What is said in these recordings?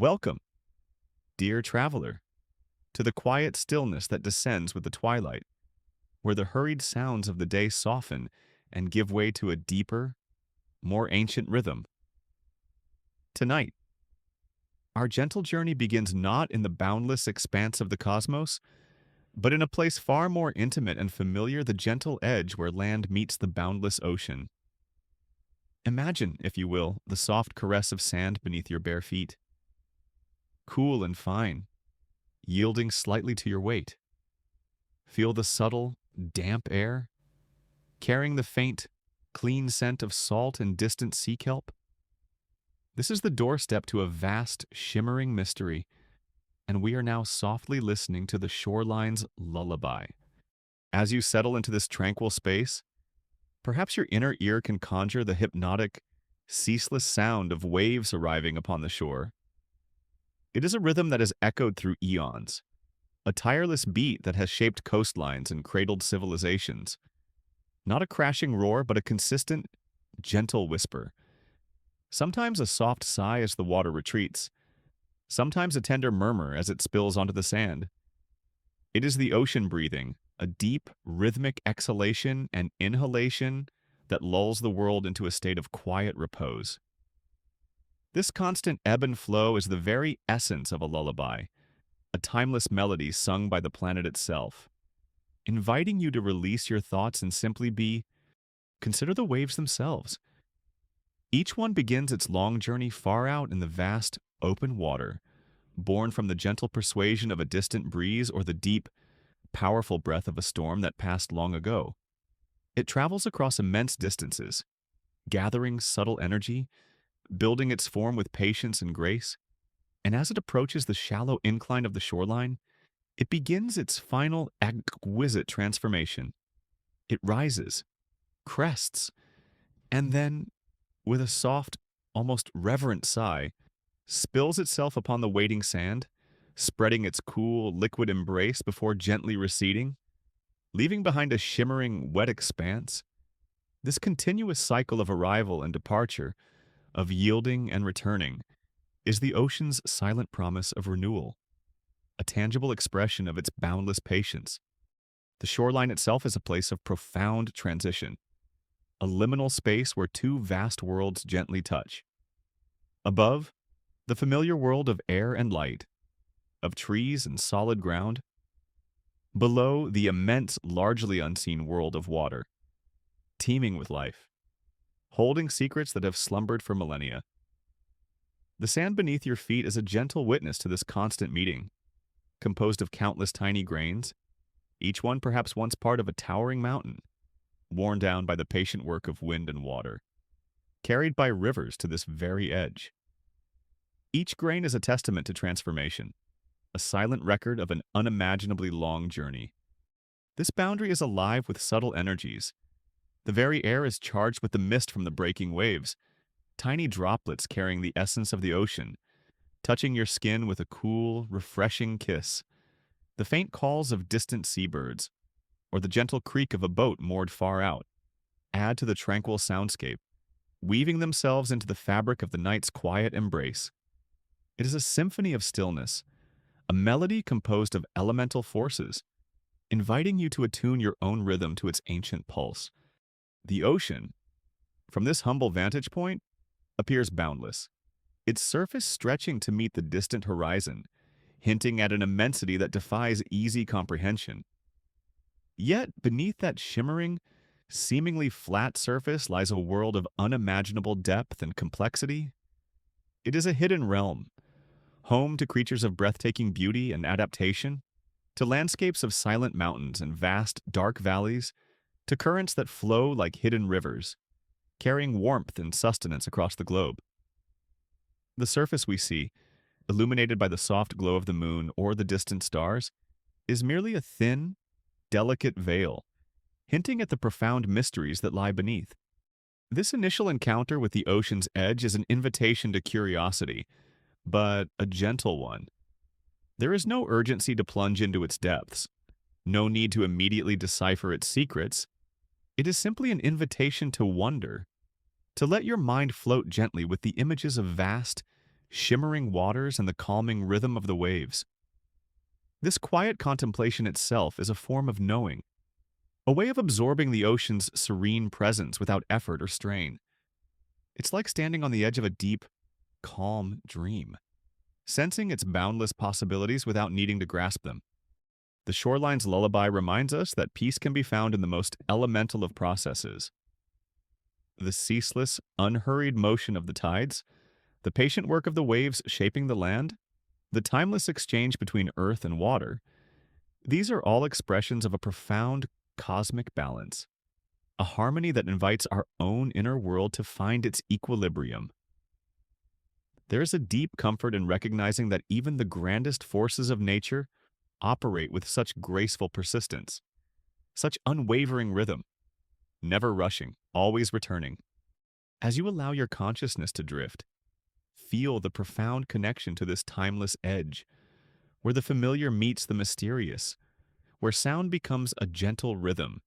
Welcome, dear traveler, to the quiet stillness that descends with the twilight, where the hurried sounds of the day soften and give way to a deeper, more ancient rhythm. Tonight, our gentle journey begins not in the boundless expanse of the cosmos, but in a place far more intimate and familiar, the gentle edge where land meets the boundless ocean. Imagine, if you will, the soft caress of sand beneath your bare feet, cool and fine, yielding slightly to your weight. Feel the subtle, damp air, carrying the faint, clean scent of salt and distant sea kelp. This is the doorstep to a vast, shimmering mystery, and we are now softly listening to the shoreline's lullaby. As you settle into this tranquil space, perhaps your inner ear can conjure the hypnotic, ceaseless sound of waves arriving upon the shore. It is a rhythm that has echoed through eons, a tireless beat that has shaped coastlines and cradled civilizations. Not a crashing roar, but a consistent, gentle whisper. Sometimes a soft sigh as the water retreats, sometimes a tender murmur as it spills onto the sand. It is the ocean breathing, a deep, rhythmic exhalation and inhalation that lulls the world into a state of quiet repose. This constant ebb and flow is the very essence of a lullaby, a timeless melody sung by the planet itself, inviting you to release your thoughts and simply consider the waves themselves. Each one begins its long journey far out in the vast, open water, born from the gentle persuasion of a distant breeze or the deep, powerful breath of a storm that passed long ago. It travels across immense distances, gathering subtle energy, building its form with patience and grace, and as it approaches the shallow incline of the shoreline, it begins its final exquisite transformation. It rises, crests, and then, with a soft, almost reverent sigh, spills itself upon the waiting sand, spreading its cool, liquid embrace before gently receding, leaving behind a shimmering, wet expanse. This continuous cycle of arrival and departure, of yielding and returning, is the ocean's silent promise of renewal, a tangible expression of its boundless patience. The shoreline itself is a place of profound transition, a liminal space where two vast worlds gently touch. Above, the familiar world of air and light, of trees and solid ground. Below, the immense, largely unseen world of water, teeming with life, holding secrets that have slumbered for millennia. The sand beneath your feet is a gentle witness to this constant meeting, composed of countless tiny grains, each one perhaps once part of a towering mountain, worn down by the patient work of wind and water, carried by rivers to this very edge. Each grain is a testament to transformation, a silent record of an unimaginably long journey. This boundary is alive with subtle energies. The very air is charged with the mist from the breaking waves, tiny droplets carrying the essence of the ocean, touching your skin with a cool, refreshing kiss. The faint calls of distant seabirds, or the gentle creak of a boat moored far out, add to the tranquil soundscape, weaving themselves into the fabric of the night's quiet embrace. It is a symphony of stillness, a melody composed of elemental forces, inviting you to attune your own rhythm to its ancient pulse. The ocean, from this humble vantage point, appears boundless, its surface stretching to meet the distant horizon, hinting at an immensity that defies easy comprehension. Yet, beneath that shimmering, seemingly flat surface lies a world of unimaginable depth and complexity. It is a hidden realm, home to creatures of breathtaking beauty and adaptation, to landscapes of silent mountains and vast, dark valleys, to currents that flow like hidden rivers, carrying warmth and sustenance across the globe. The surface we see, illuminated by the soft glow of the moon or the distant stars, is merely a thin, delicate veil, hinting at the profound mysteries that lie beneath. This initial encounter with the ocean's edge is an invitation to curiosity, but a gentle one. There is no urgency to plunge into its depths, no need to immediately decipher its secrets. It is simply an invitation to wonder, to let your mind float gently with the images of vast, shimmering waters, and the calming rhythm of the waves. This quiet contemplation itself is a form of knowing, a way of absorbing the ocean's serene presence without effort or strain. It's like standing on the edge of a deep, calm dream, sensing its boundless possibilities without needing to grasp them. The shoreline's lullaby reminds us that peace can be found in the most elemental of processes: the ceaseless, unhurried motion of the tides, the patient work of the waves shaping the land, the timeless exchange between earth and water. These are all expressions of a profound cosmic balance, a harmony that invites our own inner world to find its equilibrium. There is a deep comfort in recognizing that even the grandest forces of nature operate with such graceful persistence, such unwavering rhythm, never rushing, always returning. As you allow your consciousness to drift, feel the profound connection to this timeless edge, where the familiar meets the mysterious, where sound becomes a gentle rhythm,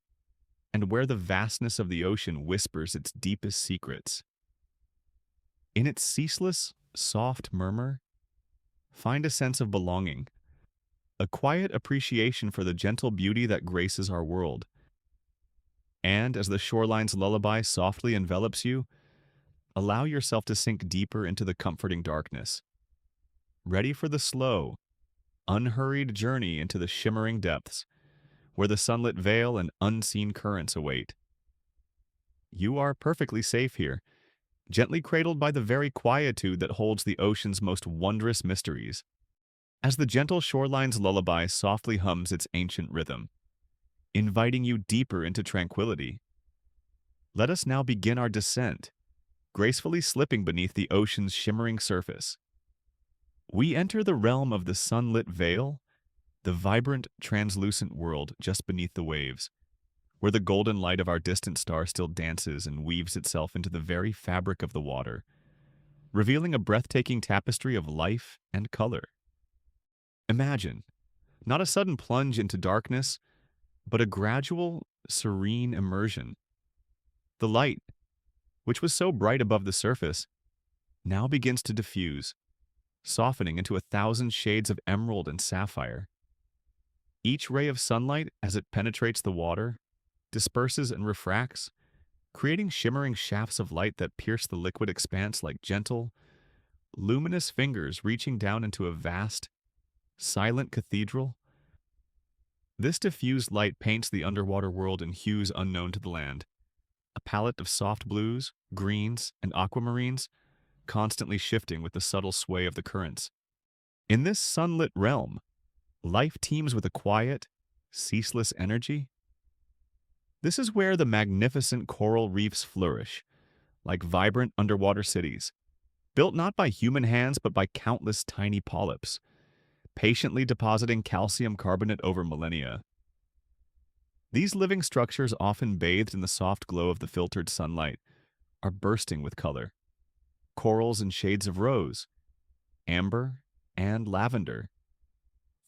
and where the vastness of the ocean whispers its deepest secrets. In its ceaseless, soft murmur, find a sense of belonging, a quiet appreciation for the gentle beauty that graces our world. And as the shoreline's lullaby softly envelops you, allow yourself to sink deeper into the comforting darkness, ready for the slow, unhurried journey into the shimmering depths, where the sunlit veil and unseen currents await. You are perfectly safe here, gently cradled by the very quietude that holds the ocean's most wondrous mysteries. As the gentle shoreline's lullaby softly hums its ancient rhythm, inviting you deeper into tranquility, let us now begin our descent, gracefully slipping beneath the ocean's shimmering surface. We enter the realm of the sunlit veil, the vibrant, translucent world just beneath the waves, where the golden light of our distant star still dances and weaves itself into the very fabric of the water, revealing a breathtaking tapestry of life and color. Imagine, not a sudden plunge into darkness, but a gradual, serene immersion. The light, which was so bright above the surface, now begins to diffuse, softening into 1,000 shades of emerald and sapphire. Each ray of sunlight, as it penetrates the water, disperses and refracts, creating shimmering shafts of light that pierce the liquid expanse like gentle, luminous fingers reaching down into a vast, silent cathedral. This diffused light paints the underwater world in hues unknown to the land, a palette of soft blues, greens, and aquamarines, constantly shifting with the subtle sway of the currents. In this sunlit realm, life teems with a quiet, ceaseless energy. This is where the magnificent coral reefs flourish, like vibrant underwater cities, built not by human hands but by countless tiny polyps, patiently depositing calcium carbonate over millennia. These living structures, often bathed in the soft glow of the filtered sunlight, are bursting with color. Corals in shades of rose, amber, and lavender,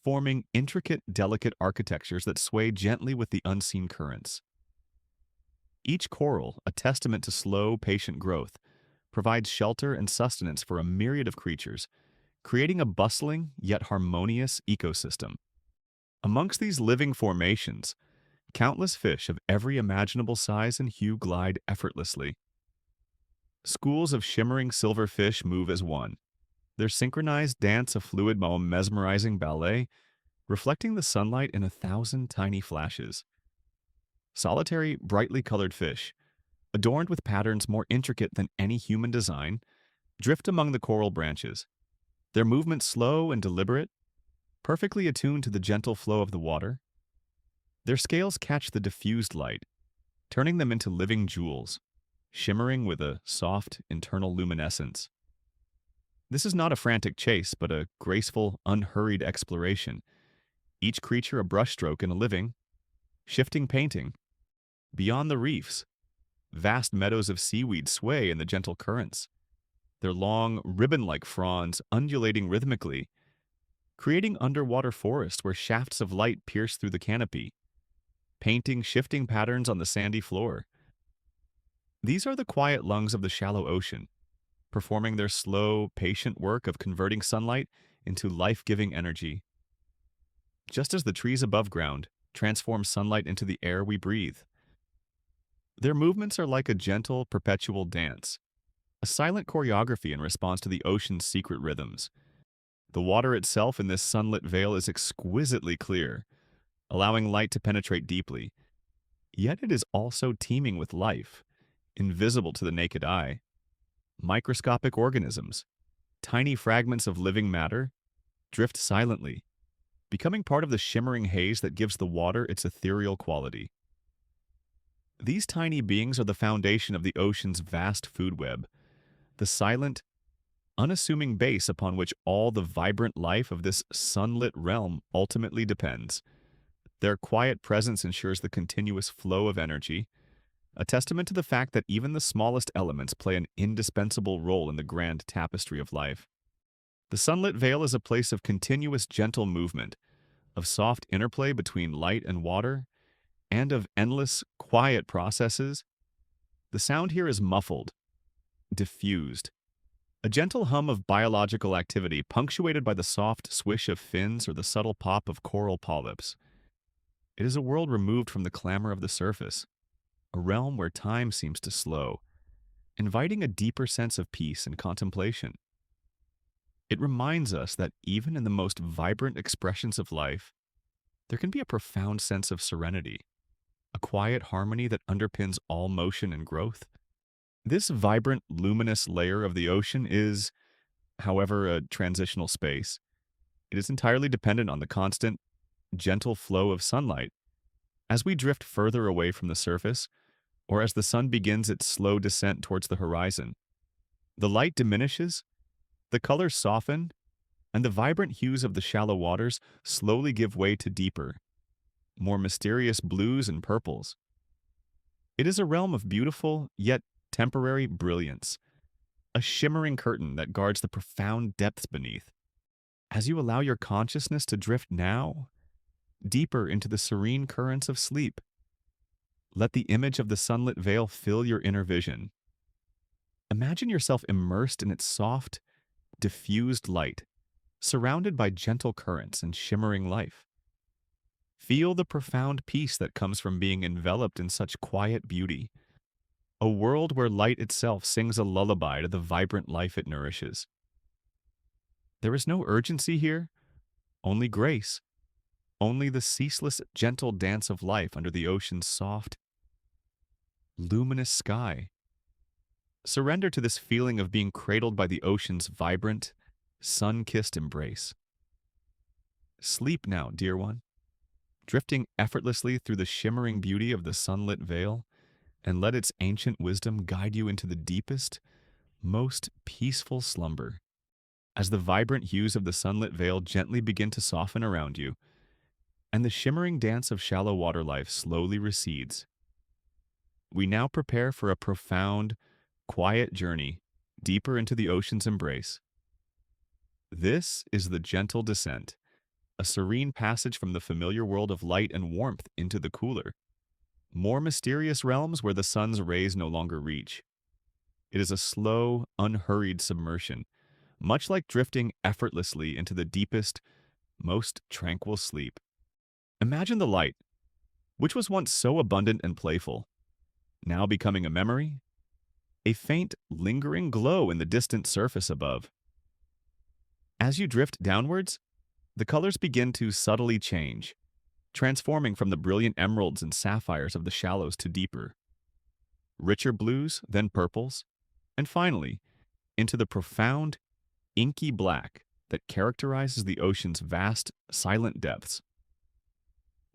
forming intricate, delicate architectures that sway gently with the unseen currents. Each coral, a testament to slow, patient growth, provides shelter and sustenance for a myriad of creatures, creating a bustling yet harmonious ecosystem. Amongst these living formations, countless fish of every imaginable size and hue glide effortlessly. Schools of shimmering silver fish move as one, their synchronized dance a fluid mesmerizing ballet, reflecting the sunlight in 1,000 tiny flashes. Solitary, brightly colored fish, adorned with patterns more intricate than any human design, drift among the coral branches, their movements slow and deliberate, perfectly attuned to the gentle flow of the water. Their scales catch the diffused light, turning them into living jewels, shimmering with a soft, internal luminescence. This is not a frantic chase, but a graceful, unhurried exploration, each creature a brushstroke in a living, shifting painting. Beyond the reefs, vast meadows of seaweed sway in the gentle currents, their long, ribbon-like fronds undulating rhythmically, creating underwater forests where shafts of light pierce through the canopy, painting shifting patterns on the sandy floor. These are the quiet lungs of the shallow ocean, performing their slow, patient work of converting sunlight into life-giving energy. Just as the trees above ground transform sunlight into the air we breathe. Their movements are like a gentle, perpetual dance, a silent choreography in response to the ocean's secret rhythms. The water itself in this sunlit veil is exquisitely clear, allowing light to penetrate deeply. Yet it is also teeming with life, invisible to the naked eye. Microscopic organisms, tiny fragments of living matter, drift silently, becoming part of the shimmering haze that gives the water its ethereal quality. These tiny beings are the foundation of the ocean's vast food web, the silent, unassuming base upon which all the vibrant life of this sunlit realm ultimately depends. Their quiet presence ensures the continuous flow of energy, a testament to the fact that even the smallest elements play an indispensable role in the grand tapestry of life. The sunlit veil is a place of continuous gentle movement, of soft interplay between light and water, and of endless, quiet processes. The sound here is muffled, diffused, a gentle hum of biological activity punctuated by the soft swish of fins or the subtle pop of coral polyps. It is a world removed from the clamor of the surface, a realm where time seems to slow, inviting a deeper sense of peace and contemplation. It reminds us that even in the most vibrant expressions of life, there can be a profound sense of serenity, a quiet harmony that underpins all motion and growth. This vibrant, luminous layer of the ocean is, however, a transitional space. It is entirely dependent on the constant, gentle flow of sunlight. As we drift further away from the surface, or as the sun begins its slow descent towards the horizon, the light diminishes, the colors soften, and the vibrant hues of the shallow waters slowly give way to deeper, more mysterious blues and purples. It is a realm of beautiful, yet temporary brilliance, a shimmering curtain that guards the profound depths beneath. As you allow your consciousness to drift now, deeper into the serene currents of sleep, let the image of the sunlit veil fill your inner vision. Imagine yourself immersed in its soft, diffused light, surrounded by gentle currents and shimmering life. Feel the profound peace that comes from being enveloped in such quiet beauty, a world where light itself sings a lullaby to the vibrant life it nourishes. There is no urgency here, only grace, only the ceaseless, gentle dance of life under the ocean's soft, luminous sky. Surrender to this feeling of being cradled by the ocean's vibrant, sun-kissed embrace. Sleep now, dear one, drifting effortlessly through the shimmering beauty of the sunlit veil, and let its ancient wisdom guide you into the deepest, most peaceful slumber. As the vibrant hues of the sunlit veil gently begin to soften around you, and the shimmering dance of shallow water life slowly recedes, we now prepare for a profound, quiet journey deeper into the ocean's embrace. This is the gentle descent, a serene passage from the familiar world of light and warmth into the cooler, more mysterious realms where the sun's rays no longer reach. It is a slow, unhurried submersion, much like drifting effortlessly into the deepest, most tranquil sleep. Imagine the light, which was once so abundant and playful, now becoming a memory, a faint, lingering glow in the distant surface above. As you drift downwards, the colors begin to subtly change, transforming from the brilliant emeralds and sapphires of the shallows to deeper, richer blues, then purples, and finally, into the profound, inky black that characterizes the ocean's vast, silent depths.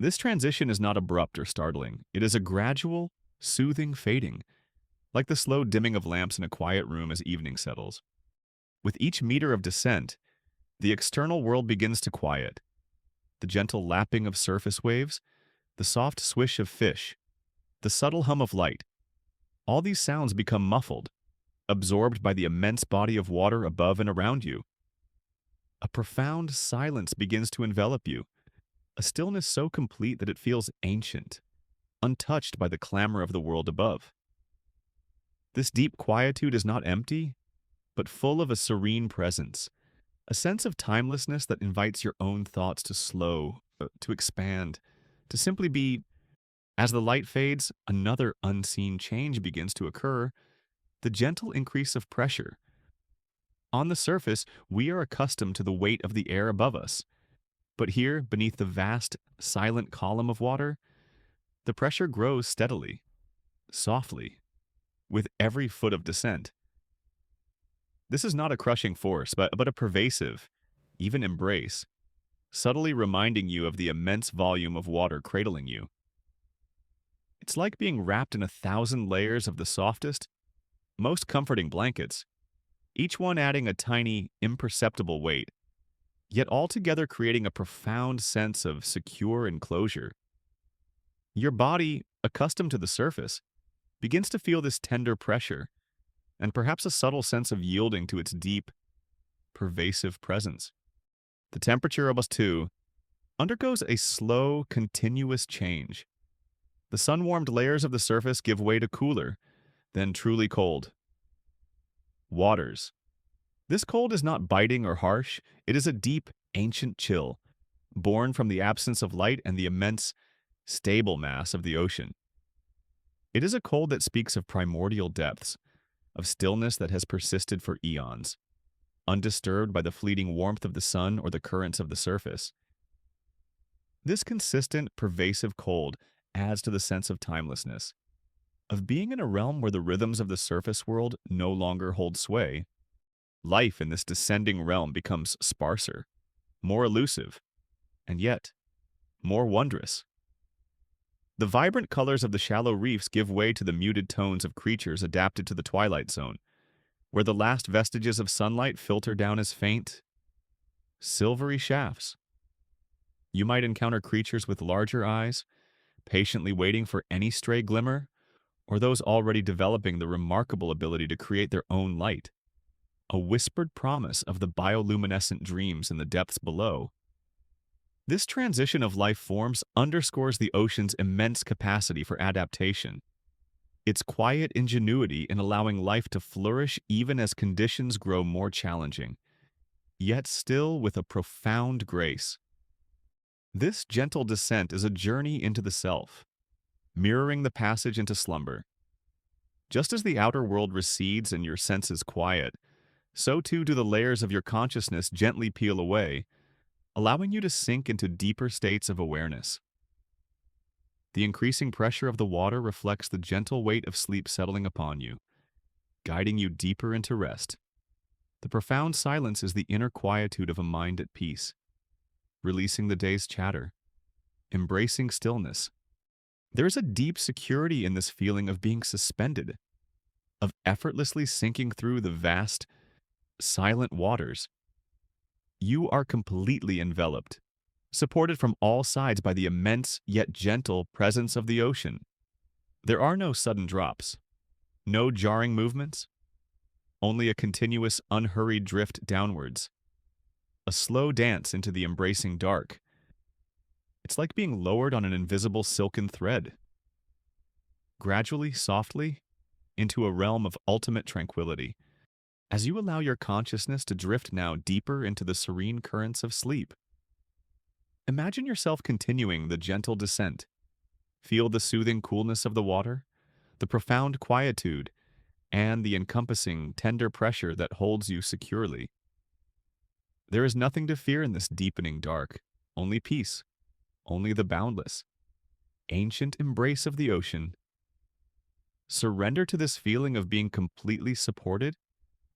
This transition is not abrupt or startling. It is a gradual, soothing fading, like the slow dimming of lamps in a quiet room as evening settles. With each meter of descent, the external world begins to quiet. The gentle lapping of surface waves, the soft swish of fish, the subtle hum of light, all these sounds become muffled, absorbed by the immense body of water above and around you. A profound silence begins to envelop you, a stillness so complete that it feels ancient, untouched by the clamor of the world above. This deep quietude is not empty, but full of a serene presence, a sense of timelessness that invites your own thoughts to slow, to expand, to simply be. As the light fades, another unseen change begins to occur, the gentle increase of pressure. On the surface, we are accustomed to the weight of the air above us, but here, beneath the vast, silent column of water, the pressure grows steadily, softly, with every foot of descent. This is not a crushing force, but a pervasive, even embrace, subtly reminding you of the immense volume of water cradling you. It's like being wrapped in 1,000 layers of the softest, most comforting blankets, each one adding a tiny, imperceptible weight, yet altogether creating a profound sense of secure enclosure. Your body, accustomed to the surface, begins to feel this tender pressure, and perhaps a subtle sense of yielding to its deep, pervasive presence. The temperature of us, too, undergoes a slow, continuous change. The sun-warmed layers of the surface give way to cooler, then truly cold waters. This cold is not biting or harsh, it is a deep, ancient chill, born from the absence of light and the immense, stable mass of the ocean. It is a cold that speaks of primordial depths, of stillness that has persisted for eons, undisturbed by the fleeting warmth of the sun or the currents of the surface. This consistent, pervasive cold adds to the sense of timelessness, of being in a realm where the rhythms of the surface world no longer hold sway. Life in this descending realm becomes sparser, more elusive, and yet more wondrous. The vibrant colors of the shallow reefs give way to the muted tones of creatures adapted to the twilight zone, where the last vestiges of sunlight filter down as faint, silvery shafts. You might encounter creatures with larger eyes, patiently waiting for any stray glimmer, or those already developing the remarkable ability to create their own light, a whispered promise of the bioluminescent dreams in the depths below. This transition of life forms underscores the ocean's immense capacity for adaptation, its quiet ingenuity in allowing life to flourish even as conditions grow more challenging, yet still with a profound grace. This gentle descent is a journey into the self, mirroring the passage into slumber. Just as the outer world recedes and your senses quiet, so too do the layers of your consciousness gently peel away, allowing you to sink into deeper states of awareness. The increasing pressure of the water reflects the gentle weight of sleep settling upon you, guiding you deeper into rest. The profound silence is the inner quietude of a mind at peace, releasing the day's chatter, embracing stillness. There is a deep security in this feeling of being suspended, of effortlessly sinking through the vast, silent waters. You are completely enveloped, supported from all sides by the immense yet gentle presence of the ocean. There are no sudden drops, no jarring movements, only a continuous, unhurried drift downwards, a slow dance into the embracing dark. It's like being lowered on an invisible silken thread, gradually, softly, into a realm of ultimate tranquility, as you allow your consciousness to drift now deeper into the serene currents of sleep. Imagine yourself continuing the gentle descent. Feel the soothing coolness of the water, the profound quietude, and the encompassing, tender pressure that holds you securely. There is nothing to fear in this deepening dark, only peace, only the boundless, ancient embrace of the ocean. Surrender to this feeling of being completely supported,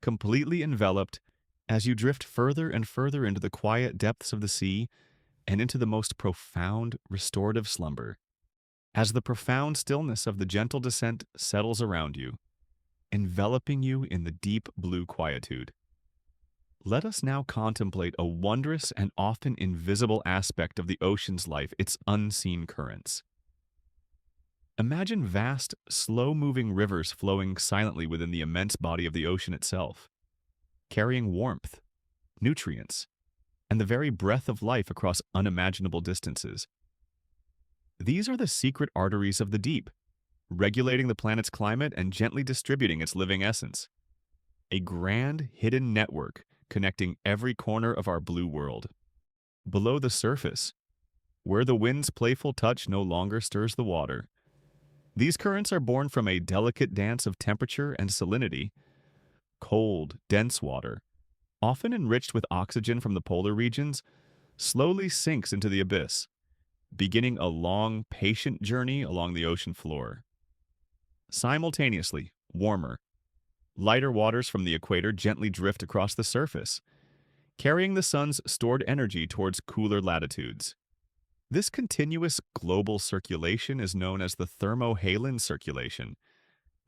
completely enveloped, as you drift further and further into the quiet depths of the sea and into the most profound, restorative slumber. As the profound stillness of the gentle descent settles around you, enveloping you in the deep blue quietude. Let us now contemplate a wondrous and often invisible aspect of the ocean's life, its unseen currents. Imagine vast, slow-moving rivers flowing silently within the immense body of the ocean itself, carrying warmth, nutrients, and the very breath of life across unimaginable distances. These are the secret arteries of the deep, regulating the planet's climate and gently distributing its living essence. a grand hidden network connecting every corner of our blue world. Below the surface, where the wind's playful touch no longer stirs the water, these currents are born from a delicate dance of temperature and salinity. Cold, dense water, often enriched with oxygen from the polar regions, slowly sinks into the abyss, beginning a long, patient journey along the ocean floor. Simultaneously, warmer, lighter waters from the equator gently drift across the surface, carrying the sun's stored energy towards cooler latitudes. This continuous global circulation is known as the thermohaline circulation,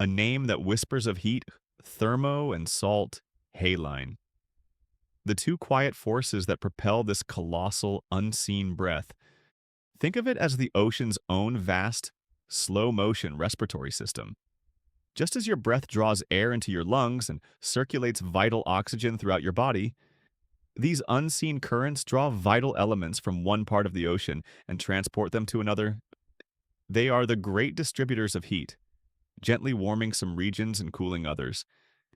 a name that whispers of heat, thermo and salt, haline. The two quiet forces that propel this colossal, unseen breath. Think of it as the ocean's own vast, slow-motion respiratory system. Just as your breath draws air into your lungs and circulates vital oxygen throughout your body, these unseen currents draw vital elements from one part of the ocean and transport them to another. They are the great distributors of heat, gently warming some regions and cooling others,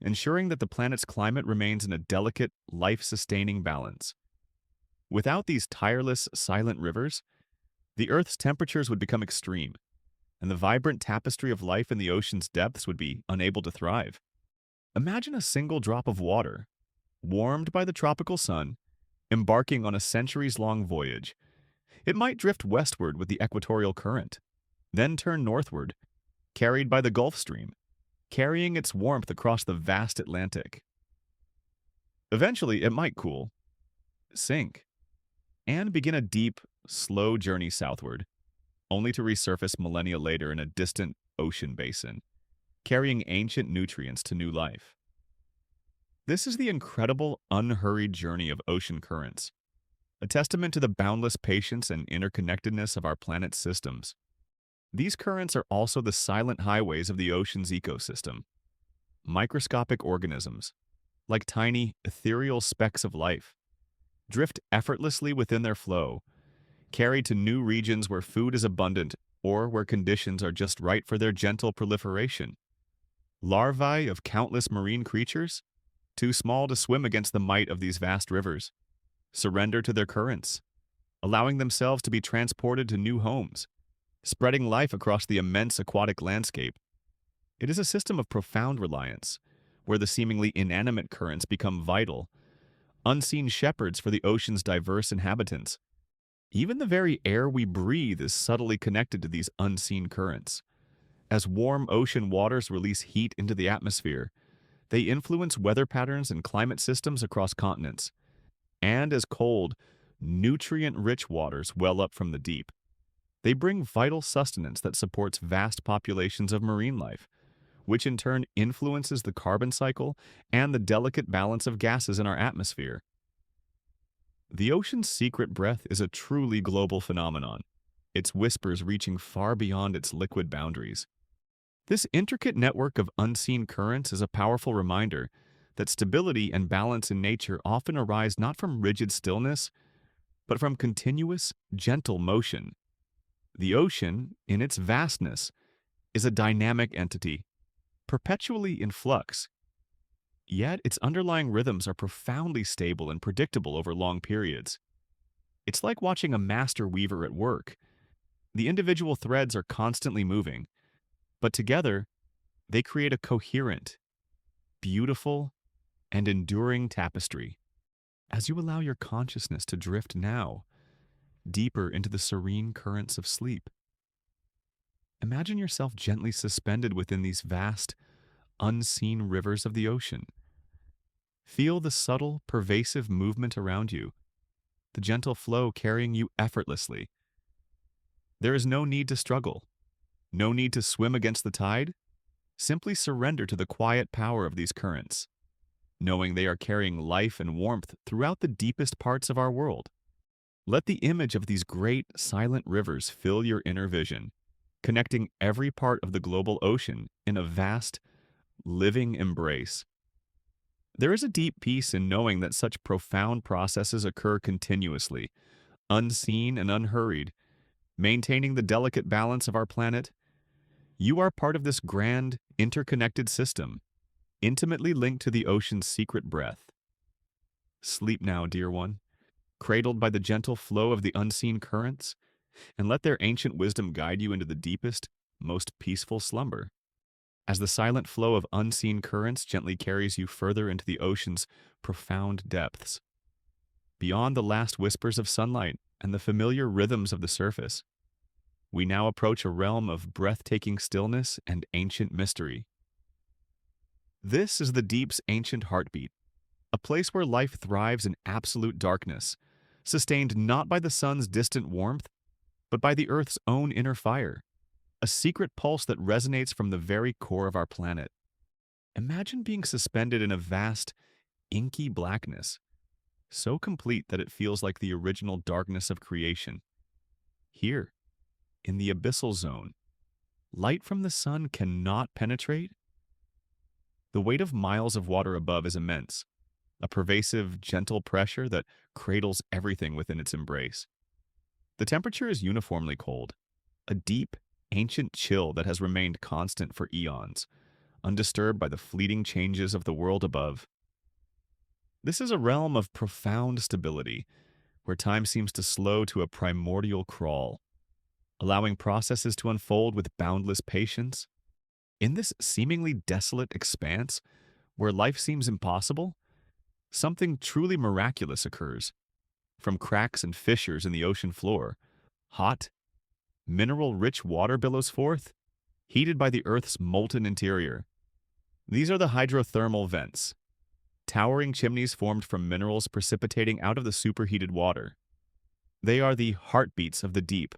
ensuring that the planet's climate remains in a delicate, life-sustaining balance. Without these tireless, silent rivers, the Earth's temperatures would become extreme, and the vibrant tapestry of life in the ocean's depths would be unable to thrive. Imagine a single drop of water, warmed by the tropical sun, embarking on a centuries-long voyage. It might drift westward with the equatorial current, then turn northward, carried by the Gulf Stream, carrying its warmth across the vast Atlantic. Eventually, it might cool, sink, and begin a deep, slow journey southward, only to resurface millennia later in a distant ocean basin, carrying ancient nutrients to new life. This is the incredible, unhurried journey of ocean currents, a testament to the boundless patience and interconnectedness of our planet's systems. These currents are also the silent highways of the ocean's ecosystem. Microscopic organisms, like tiny, ethereal specks of life, drift effortlessly within their flow, carried to new regions where food is abundant or where conditions are just right for their gentle proliferation. Larvae of countless marine creatures, too small to swim against the might of these vast rivers, surrender to their currents, allowing themselves to be transported to new homes, spreading life across the immense aquatic landscape. It is a system of profound reliance, where the seemingly inanimate currents become vital, unseen shepherds for the ocean's diverse inhabitants. Even the very air we breathe is subtly connected to these unseen currents. As warm ocean waters release heat into the atmosphere, they influence weather patterns and climate systems across continents. And as cold, nutrient-rich waters well up from the deep, they bring vital sustenance that supports vast populations of marine life, which in turn influences the carbon cycle and the delicate balance of gases in our atmosphere. The ocean's secret breath is a truly global phenomenon, its whispers reaching far beyond its liquid boundaries. This intricate network of unseen currents is a powerful reminder that stability and balance in nature often arise not from rigid stillness, but from continuous, gentle motion. The ocean, in its vastness, is a dynamic entity, perpetually in flux. Yet its underlying rhythms are profoundly stable and predictable over long periods. It's like watching a master weaver at work. The individual threads are constantly moving, but together, they create a coherent, beautiful, and enduring tapestry. As you allow your consciousness to drift now, deeper into the serene currents of sleep, imagine yourself gently suspended within these vast, unseen rivers of the ocean. Feel the subtle, pervasive movement around you, the gentle flow carrying you effortlessly. There is no need to struggle, no need to swim against the tide. Simply surrender to the quiet power of these currents, knowing they are carrying life and warmth throughout the deepest parts of our world. Let the image of these great, silent rivers fill your inner vision, connecting every part of the global ocean in a vast, living embrace. There is a deep peace in knowing that such profound processes occur continuously, unseen and unhurried, maintaining the delicate balance of our planet. You are part of this grand, interconnected system, intimately linked to the ocean's secret breath. Sleep now, dear one, cradled by the gentle flow of the unseen currents, and let their ancient wisdom guide you into the deepest, most peaceful slumber. As the silent flow of unseen currents gently carries you further into the ocean's profound depths, beyond the last whispers of sunlight and the familiar rhythms of the surface, we now approach a realm of breathtaking stillness and ancient mystery. This is the deep's ancient heartbeat, a place where life thrives in absolute darkness, sustained not by the sun's distant warmth, but by the Earth's own inner fire, a secret pulse that resonates from the very core of our planet. Imagine being suspended in a vast, inky blackness, so complete that it feels like the original darkness of creation. Here, in the abyssal zone, light from the sun cannot penetrate. The weight of miles of water above is immense, a pervasive, gentle pressure that cradles everything within its embrace. The temperature is uniformly cold, a deep, ancient chill that has remained constant for eons, undisturbed by the fleeting changes of the world above. This is a realm of profound stability, where time seems to slow to a primordial crawl, allowing processes to unfold with boundless patience. In this seemingly desolate expanse, where life seems impossible, something truly miraculous occurs. From cracks and fissures in the ocean floor, hot, mineral-rich water billows forth, heated by the Earth's molten interior. These are the hydrothermal vents, towering chimneys formed from minerals precipitating out of the superheated water. They are the heartbeats of the deep,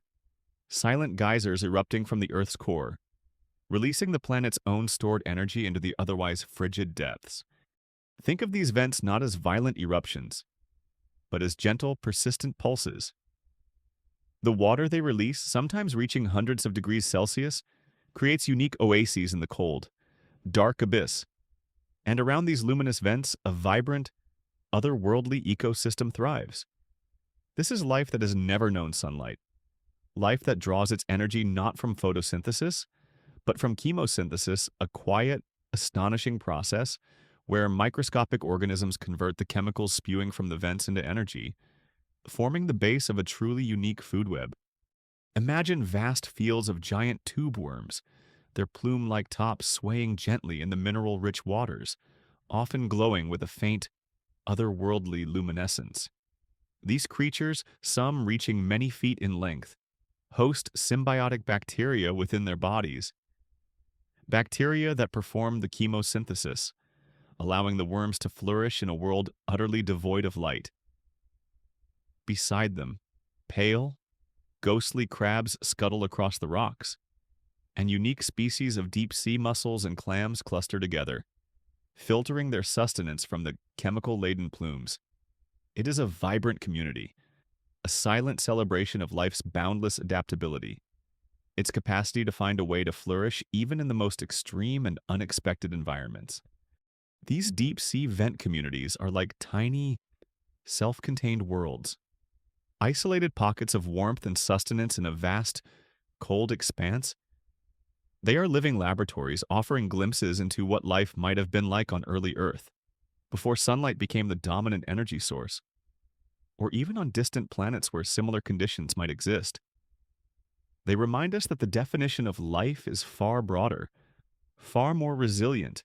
silent geysers erupting from the Earth's core, releasing the planet's own stored energy into the otherwise frigid depths. Think of these vents not as violent eruptions, but as gentle, persistent pulses. The water they release, sometimes reaching hundreds of degrees Celsius, creates unique oases in the cold, dark abyss. And around these luminous vents, a vibrant, otherworldly ecosystem thrives. This is life that has never known sunlight, life that draws its energy not from photosynthesis, but from chemosynthesis, a quiet, astonishing process where microscopic organisms convert the chemicals spewing from the vents into energy, forming the base of a truly unique food web. Imagine vast fields of giant tube worms, their plume-like tops swaying gently in the mineral-rich waters, often glowing with a faint, otherworldly luminescence. These creatures, some reaching many feet in length, host symbiotic bacteria within their bodies, bacteria that perform the chemosynthesis, allowing the worms to flourish in a world utterly devoid of light. Beside them, pale, ghostly crabs scuttle across the rocks, and unique species of deep-sea mussels and clams cluster together, filtering their sustenance from the chemical-laden plumes. It is a vibrant community, a silent celebration of life's boundless adaptability, its capacity to find a way to flourish even in the most extreme and unexpected environments. These deep-sea vent communities are like tiny, self-contained worlds, isolated pockets of warmth and sustenance in a vast, cold expanse. They are living laboratories offering glimpses into what life might have been like on early Earth, before sunlight became the dominant energy source, or even on distant planets where similar conditions might exist. They remind us that the definition of life is far broader, far more resilient,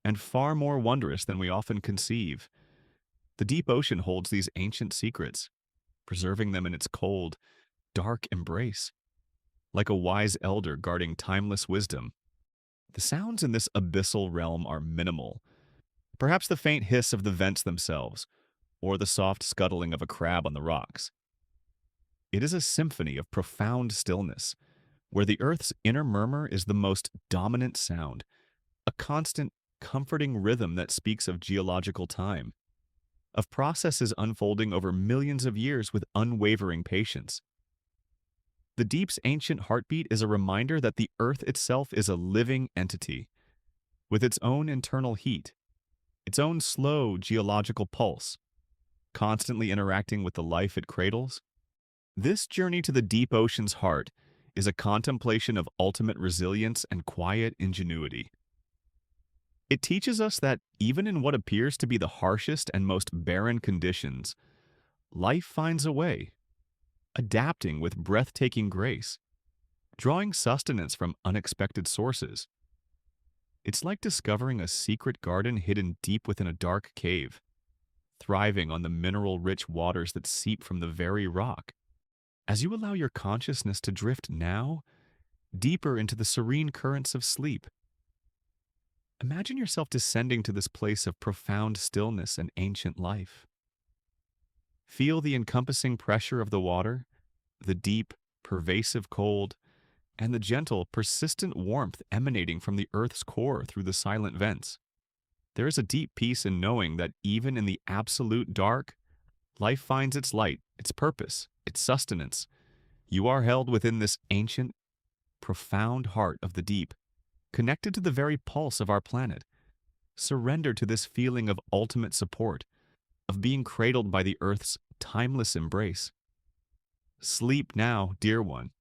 and far more wondrous than we often conceive. The deep ocean holds these ancient secrets, preserving them in its cold, dark embrace, like a wise elder guarding timeless wisdom. The sounds in this abyssal realm are minimal, perhaps the faint hiss of the vents themselves, or the soft scuttling of a crab on the rocks. It is a symphony of profound stillness, where the Earth's inner murmur is the most dominant sound, a constant, comforting rhythm that speaks of geological time, of processes unfolding over millions of years with unwavering patience. The deep's ancient heartbeat is a reminder that the Earth itself is a living entity, with its own internal heat, its own slow geological pulse, constantly interacting with the life it cradles. This journey to the deep ocean's heart is a contemplation of ultimate resilience and quiet ingenuity. It teaches us that even in what appears to be the harshest and most barren conditions, life finds a way, adapting with breathtaking grace, drawing sustenance from unexpected sources. It's like discovering a secret garden hidden deep within a dark cave, thriving on the mineral-rich waters that seep from the very rock. As you allow your consciousness to drift now deeper into the serene currents of sleep, imagine yourself descending to this place of profound stillness and ancient life. Feel the encompassing pressure of the water, the deep, pervasive cold, and the gentle, persistent warmth emanating from the Earth's core through the silent vents. There is a deep peace in knowing that even in the absolute dark, life finds its light, its purpose, its sustenance. You are held within this ancient, profound heart of the deep, connected to the very pulse of our planet. Surrender to this feeling of ultimate support, of being cradled by the Earth's timeless embrace. Sleep now, dear one,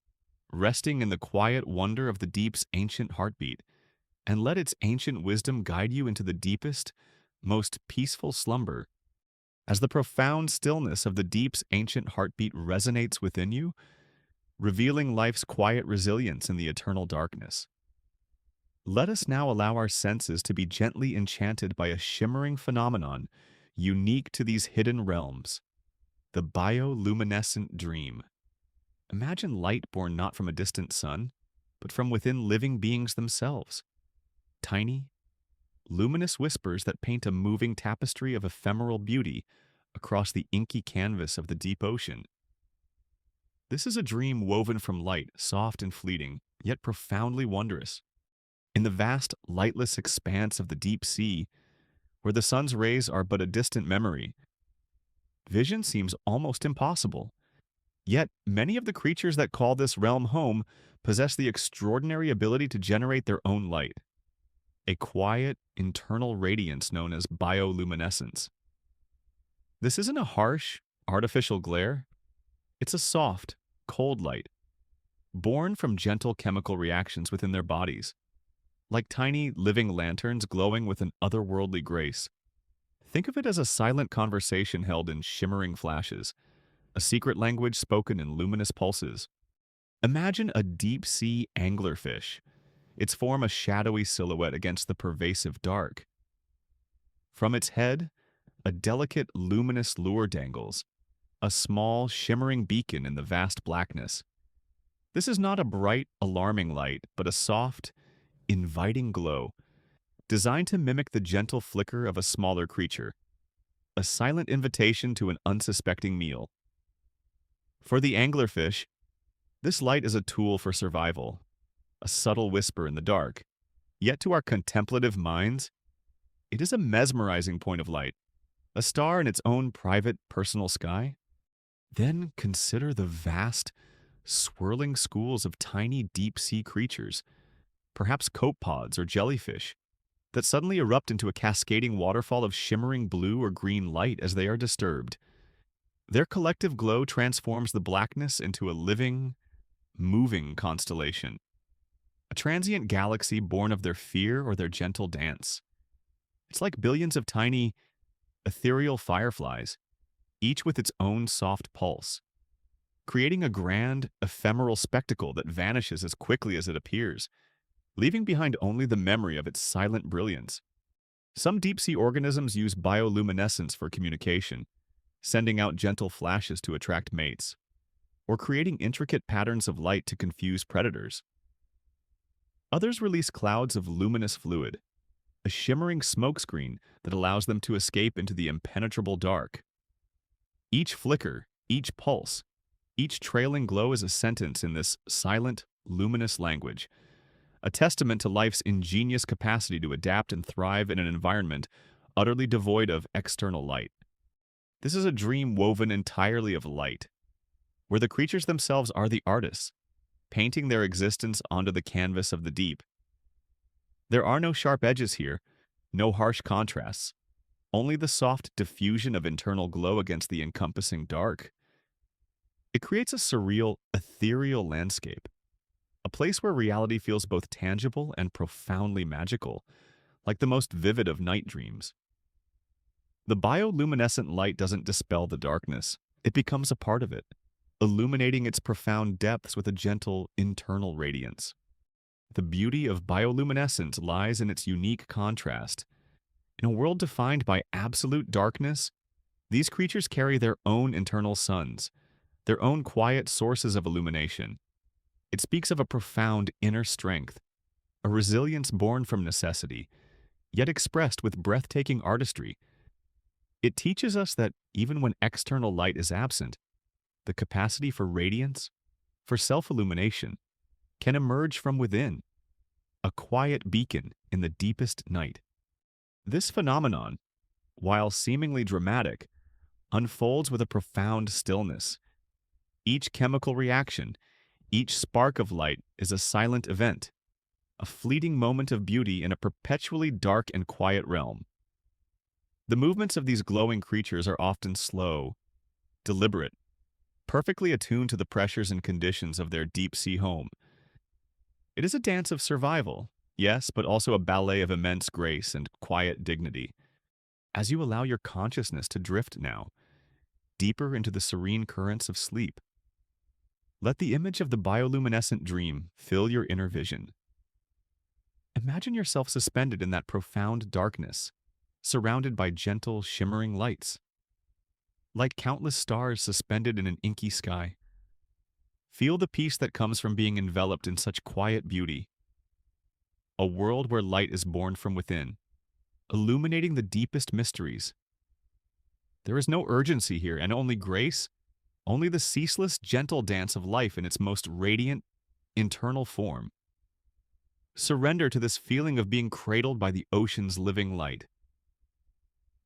resting in the quiet wonder of the deep's ancient heartbeat, and let its ancient wisdom guide you into the deepest, most peaceful slumber. As the profound stillness of the deep's ancient heartbeat resonates within you, revealing life's quiet resilience in the eternal darkness. Let us now allow our senses to be gently enchanted by a shimmering phenomenon unique to these hidden realms, the bioluminescent dream. Imagine light born not from a distant sun, but from within living beings themselves. Tiny, luminous whispers that paint a moving tapestry of ephemeral beauty across the inky canvas of the deep ocean. This is a dream woven from light, soft and fleeting, yet profoundly wondrous. In the vast, lightless expanse of the deep sea, where the sun's rays are but a distant memory, vision seems almost impossible. Yet, many of the creatures that call this realm home possess the extraordinary ability to generate their own light, a quiet, internal radiance known as bioluminescence. This isn't a harsh, artificial glare. It's a soft, cold light, born from gentle chemical reactions within their bodies, like tiny, living lanterns glowing with an otherworldly grace. Think of it as a silent conversation held in shimmering flashes, a secret language spoken in luminous pulses. Imagine a deep-sea anglerfish, its form a shadowy silhouette against the pervasive dark. From its head, a delicate, luminous lure dangles, a small, shimmering beacon in the vast blackness. This is not a bright, alarming light, but a soft, inviting glow, designed to mimic the gentle flicker of a smaller creature, a silent invitation to an unsuspecting meal. For the anglerfish, this light is a tool for survival, a subtle whisper in the dark. Yet to our contemplative minds, it is a mesmerizing point of light, a star in its own private, personal sky. Then consider the vast, swirling schools of tiny deep-sea creatures, perhaps copepods or jellyfish, that suddenly erupt into a cascading waterfall of shimmering blue or green light as they are disturbed. Their collective glow transforms the blackness into a living, moving constellation, a transient galaxy born of their fear or their gentle dance. It's like billions of tiny, ethereal fireflies, each with its own soft pulse, creating a grand, ephemeral spectacle that vanishes as quickly as it appears, leaving behind only the memory of its silent brilliance. Some deep-sea organisms use bioluminescence for communication, sending out gentle flashes to attract mates, or creating intricate patterns of light to confuse predators. Others release clouds of luminous fluid, a shimmering smokescreen that allows them to escape into the impenetrable dark. Each flicker, each pulse, each trailing glow is a sentence in this silent, luminous language, a testament to life's ingenious capacity to adapt and thrive in an environment utterly devoid of external light. This is a dream woven entirely of light, where the creatures themselves are the artists, painting their existence onto the canvas of the deep. There are no sharp edges here, no harsh contrasts, only the soft diffusion of internal glow against the encompassing dark. It creates a surreal, ethereal landscape, a place where reality feels both tangible and profoundly magical, like the most vivid of night dreams. The bioluminescent light doesn't dispel the darkness, it becomes a part of it, illuminating its profound depths with a gentle internal radiance. The beauty of bioluminescence lies in its unique contrast. In a world defined by absolute darkness, these creatures carry their own internal suns, their own quiet sources of illumination. It speaks of a profound inner strength, a resilience born from necessity, yet expressed with breathtaking artistry. It teaches us that even when external light is absent, the capacity for radiance, for self-illumination, can emerge from within, a quiet beacon in the deepest night. This phenomenon, while seemingly dramatic, unfolds with a profound stillness. Each chemical reaction, each spark of light is a silent event, a fleeting moment of beauty in a perpetually dark and quiet realm. The movements of these glowing creatures are often slow, deliberate, perfectly attuned to the pressures and conditions of their deep-sea home. It is a dance of survival, yes, but also a ballet of immense grace and quiet dignity. As you allow your consciousness to drift now, deeper into the serene currents of sleep, let the image of the bioluminescent dream fill your inner vision. Imagine yourself suspended in that profound darkness, surrounded by gentle, shimmering lights. Like countless stars suspended in an inky sky. Feel the peace that comes from being enveloped in such quiet beauty. A world where light is born from within, illuminating the deepest mysteries. There is no urgency here, and only grace, only the ceaseless, gentle dance of life in its most radiant, internal form. Surrender to this feeling of being cradled by the ocean's living light.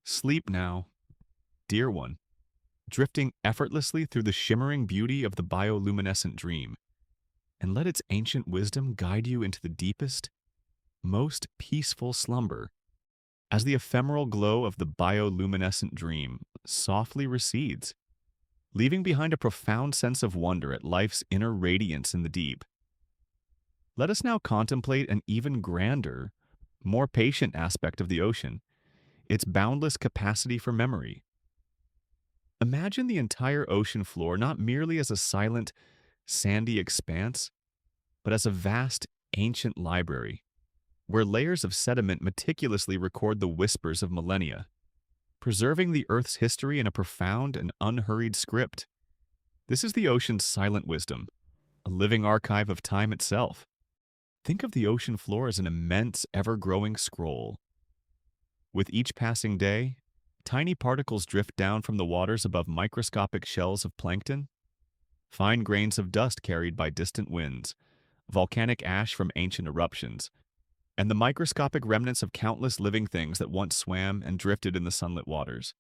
Sleep now, dear one, drifting effortlessly through the shimmering beauty of the bioluminescent dream, and let its ancient wisdom guide you into the deepest, most peaceful slumber, as the ephemeral glow of the bioluminescent dream softly recedes, leaving behind a profound sense of wonder at life's inner radiance in the deep. Let us now contemplate an even grander, more patient aspect of the ocean, its boundless capacity for memory. Imagine the entire ocean floor not merely as a silent, sandy expanse, but as a vast, ancient library, where layers of sediment meticulously record the whispers of millennia, preserving the Earth's history in a profound and unhurried script. This is the ocean's silent wisdom, a living archive of time itself. Think of the ocean floor as an immense, ever-growing scroll. With each passing day, tiny particles drift down from the waters above microscopic shells of plankton, fine grains of dust carried by distant winds, volcanic ash from ancient eruptions, and the microscopic remnants of countless living things that once swam and drifted in the sunlit waters.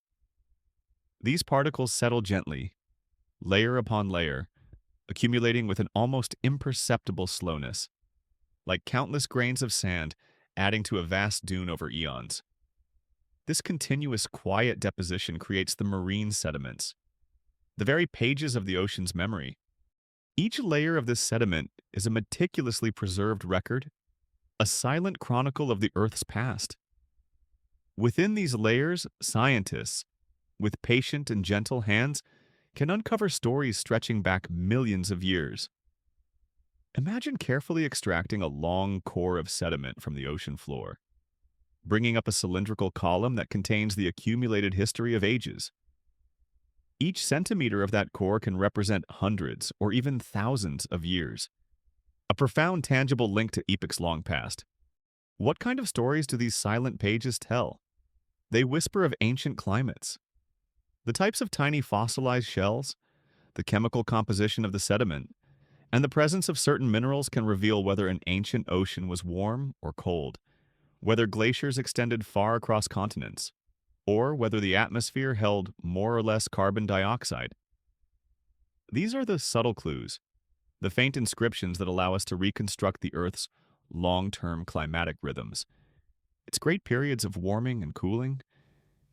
These particles settle gently, layer upon layer, accumulating with an almost imperceptible slowness, like countless grains of sand adding to a vast dune over eons. This continuous, quiet deposition creates the marine sediments, the very pages of the ocean's memory. Each layer of this sediment is a meticulously preserved record, a silent chronicle of the Earth's past. Within these layers, scientists, with patient and gentle hands, can uncover stories stretching back millions of years. Imagine carefully extracting a long core of sediment from the ocean floor, bringing up a cylindrical column that contains the accumulated history of ages. Each centimeter of that core can represent hundreds or even thousands of years, a profound tangible link to epochs long past. What kind of stories do these silent pages tell? They whisper of ancient climates, the types of tiny fossilized shells, the chemical composition of the sediment, and the presence of certain minerals can reveal whether an ancient ocean was warm or cold, whether glaciers extended far across continents, or whether the atmosphere held more or less carbon dioxide. These are the subtle clues, the faint inscriptions that allow us to reconstruct the Earth's long-term climatic rhythms, its great periods of warming and cooling,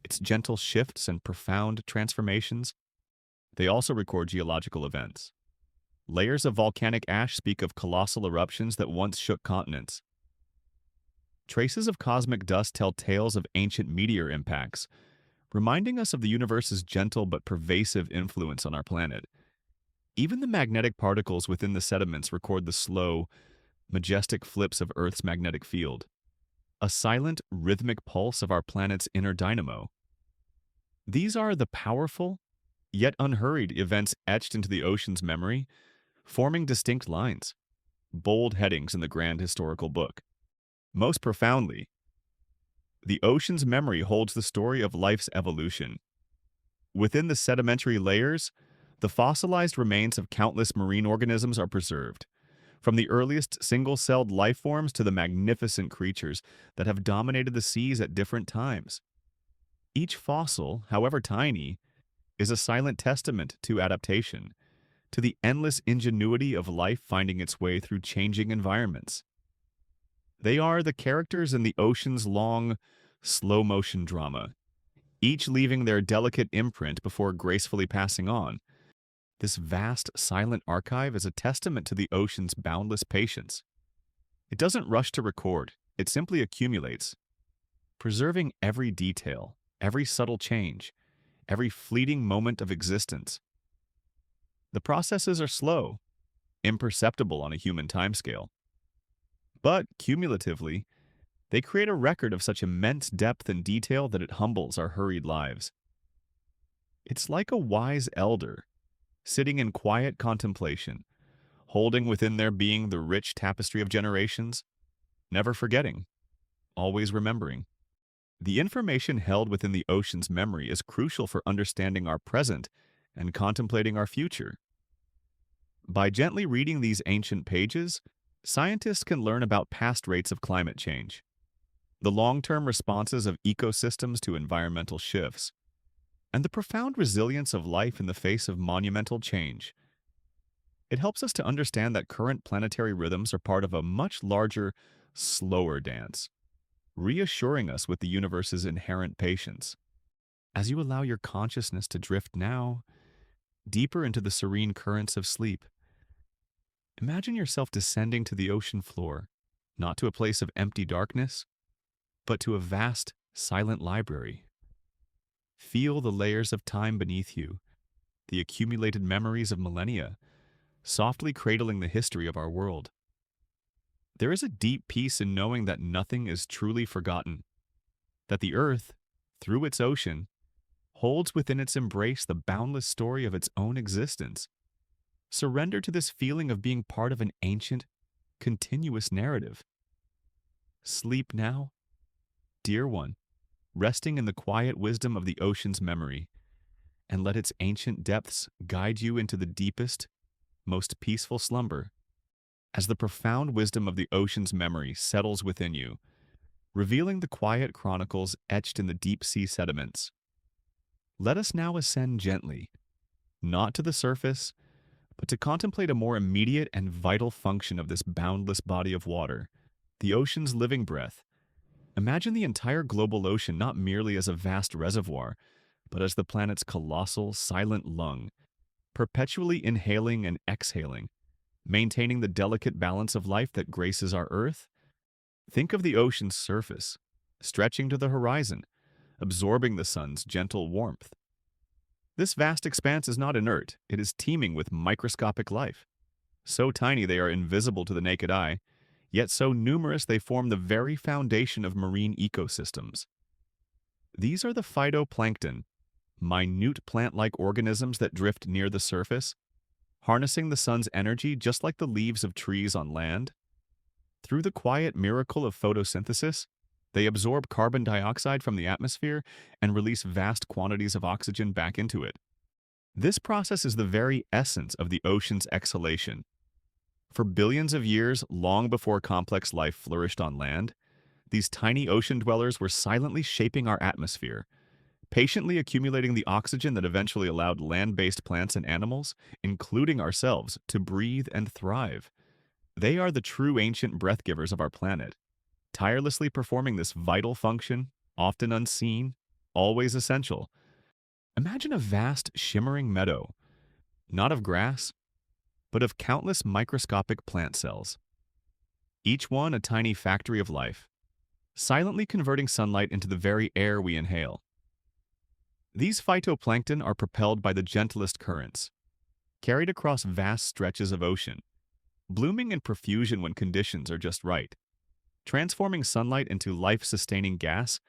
its gentle shifts and profound transformations. They also record geological events. Layers of volcanic ash speak of colossal eruptions that once shook continents. Traces of cosmic dust tell tales of ancient meteor impacts, reminding us of the universe's gentle but pervasive influence on our planet. Even the magnetic particles within the sediments record the slow, majestic flips of Earth's magnetic field, a silent, rhythmic pulse of our planet's inner dynamo. These are the powerful, yet unhurried events etched into the ocean's memory, forming distinct lines, bold headings in the grand historical book. Most profoundly, the ocean's memory holds the story of life's evolution. Within the sedimentary layers, the fossilized remains of countless marine organisms are preserved, from the earliest single-celled life forms to the magnificent creatures that have dominated the seas at different times. Each fossil, however tiny, is a silent testament to adaptation, to the endless ingenuity of life finding its way through changing environments. They are the characters in the ocean's long, slow-motion drama, each leaving their delicate imprint before gracefully passing on. This vast, silent archive is a testament to the ocean's boundless patience. It doesn't rush to record, it simply accumulates, preserving every detail, every subtle change, every fleeting moment of existence. The processes are slow, imperceptible on a human timescale, but cumulatively, they create a record of such immense depth and detail that it humbles our hurried lives. It's like a wise elder, sitting in quiet contemplation, holding within their being the rich tapestry of generations, never forgetting, always remembering. The information held within the ocean's memory is crucial for understanding our present and contemplating our future. By gently reading these ancient pages, scientists can learn about past rates of climate change, the long-term responses of ecosystems to environmental shifts, and the profound resilience of life in the face of monumental change. It helps us to understand that current planetary rhythms are part of a much larger, slower dance, reassuring us with the universe's inherent patience. As you allow your consciousness to drift now, deeper into the serene currents of sleep, imagine yourself descending to the ocean floor, not to a place of empty darkness, but to a vast, silent library. Feel the layers of time beneath you, the accumulated memories of millennia, softly cradling the history of our world. There is a deep peace in knowing that nothing is truly forgotten, that the Earth, through its ocean, holds within its embrace the boundless story of its own existence. Surrender to this feeling of being part of an ancient, continuous narrative. Sleep now, dear one, resting in the quiet wisdom of the ocean's memory, and let its ancient depths guide you into the deepest, most peaceful slumber. As the profound wisdom of the ocean's memory settles within you, revealing the quiet chronicles etched in the deep-sea sediments, let us now ascend gently, not to the surface, but to contemplate a more immediate and vital function of this boundless body of water, the ocean's living breath. Imagine the entire global ocean not merely as a vast reservoir, but as the planet's colossal, silent lung, perpetually inhaling and exhaling, maintaining the delicate balance of life that graces our Earth. Think of the ocean's surface, stretching to the horizon, absorbing the sun's gentle warmth. This vast expanse is not inert, it is teeming with microscopic life. So tiny they are invisible to the naked eye, yet so numerous they form the very foundation of marine ecosystems. These are the phytoplankton, minute plant-like organisms that drift near the surface, harnessing the sun's energy just like the leaves of trees on land. Through the quiet miracle of photosynthesis, they absorb carbon dioxide from the atmosphere and release vast quantities of oxygen back into it. This process is the very essence of the ocean's exhalation. For billions of years, long before complex life flourished on land, these tiny ocean dwellers were silently shaping our atmosphere, patiently accumulating the oxygen that eventually allowed land-based plants and animals, including ourselves, to breathe and thrive. They are the true ancient breath-givers of our planet, tirelessly performing this vital function, often unseen, always essential. Imagine a vast, shimmering meadow, not of grass, but of countless microscopic plant cells, each one a tiny factory of life, silently converting sunlight into the very air we inhale. These phytoplankton are propelled by the gentlest currents, carried across vast stretches of ocean, blooming in profusion when conditions are just right. Transforming sunlight into life-sustaining gas,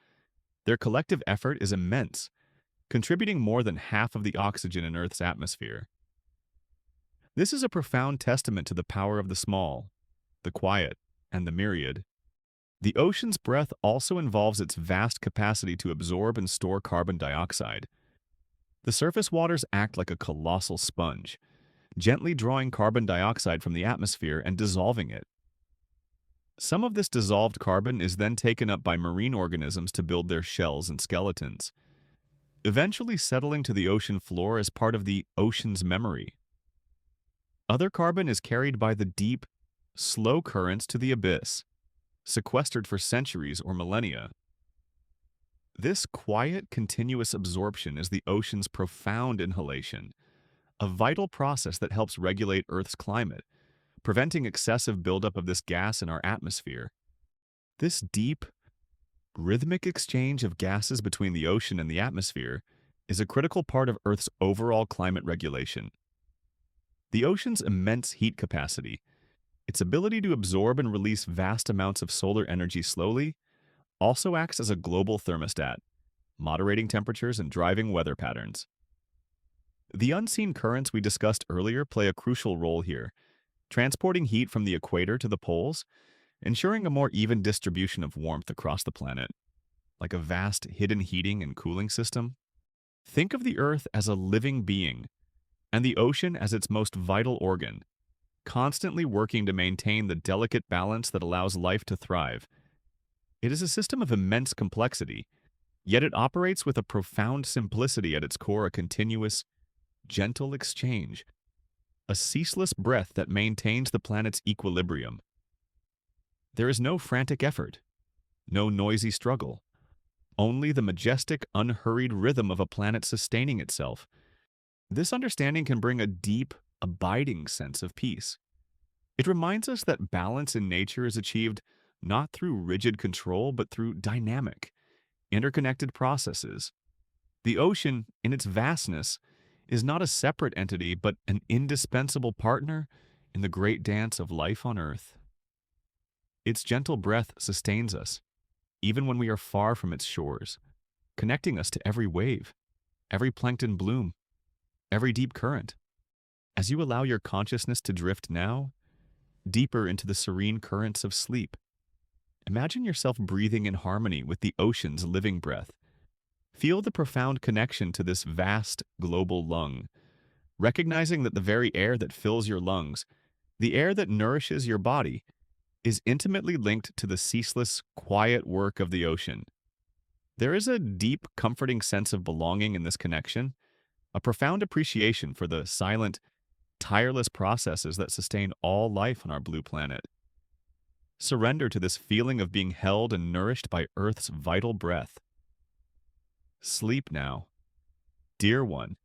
their collective effort is immense, contributing more than half of the oxygen in Earth's atmosphere. This is a profound testament to the power of the small, the quiet, and the myriad. The ocean's breath also involves its vast capacity to absorb and store carbon dioxide. The surface waters act like a colossal sponge, gently drawing carbon dioxide from the atmosphere and dissolving it. Some of this dissolved carbon is then taken up by marine organisms to build their shells and skeletons, eventually settling to the ocean floor as part of the ocean's memory. Other carbon is carried by the deep, slow currents to the abyss, sequestered for centuries or millennia. This quiet, continuous absorption is the ocean's profound inhalation, a vital process that helps regulate Earth's climate, preventing excessive buildup of this gas in our atmosphere. This deep, rhythmic exchange of gases between the ocean and the atmosphere is a critical part of Earth's overall climate regulation. The ocean's immense heat capacity, its ability to absorb and release vast amounts of solar energy slowly, also acts as a global thermostat, moderating temperatures and driving weather patterns. The unseen currents we discussed earlier play a crucial role here, transporting heat from the equator to the poles, ensuring a more even distribution of warmth across the planet, like a vast hidden heating and cooling system. Think of the Earth as a living being, and the ocean as its most vital organ, constantly working to maintain the delicate balance that allows life to thrive. It is a system of immense complexity, yet it operates with a profound simplicity at its core, a continuous, gentle exchange, a ceaseless breath that maintains the planet's equilibrium. There is no frantic effort, no noisy struggle, only the majestic, unhurried rhythm of a planet sustaining itself. This understanding can bring a deep, abiding sense of peace. It reminds us that balance in nature is achieved not through rigid control, but through dynamic, interconnected processes. The ocean, in its vastness, is not a separate entity, but an indispensable partner in the great dance of life on Earth. Its gentle breath sustains us, even when we are far from its shores, connecting us to every wave, every plankton bloom, every deep current. As you allow your consciousness to drift now, deeper into the serene currents of sleep, imagine yourself breathing in harmony with the ocean's living breath. Feel the profound connection to this vast global lung, recognizing that the very air that fills your lungs, the air that nourishes your body, is intimately linked to the ceaseless, quiet work of the ocean. There is a deep, comforting sense of belonging in this connection, a profound appreciation for the silent, tireless processes that sustain all life on our blue planet. Surrender to this feeling of being held and nourished by Earth's vital breath. Sleep now, dear one,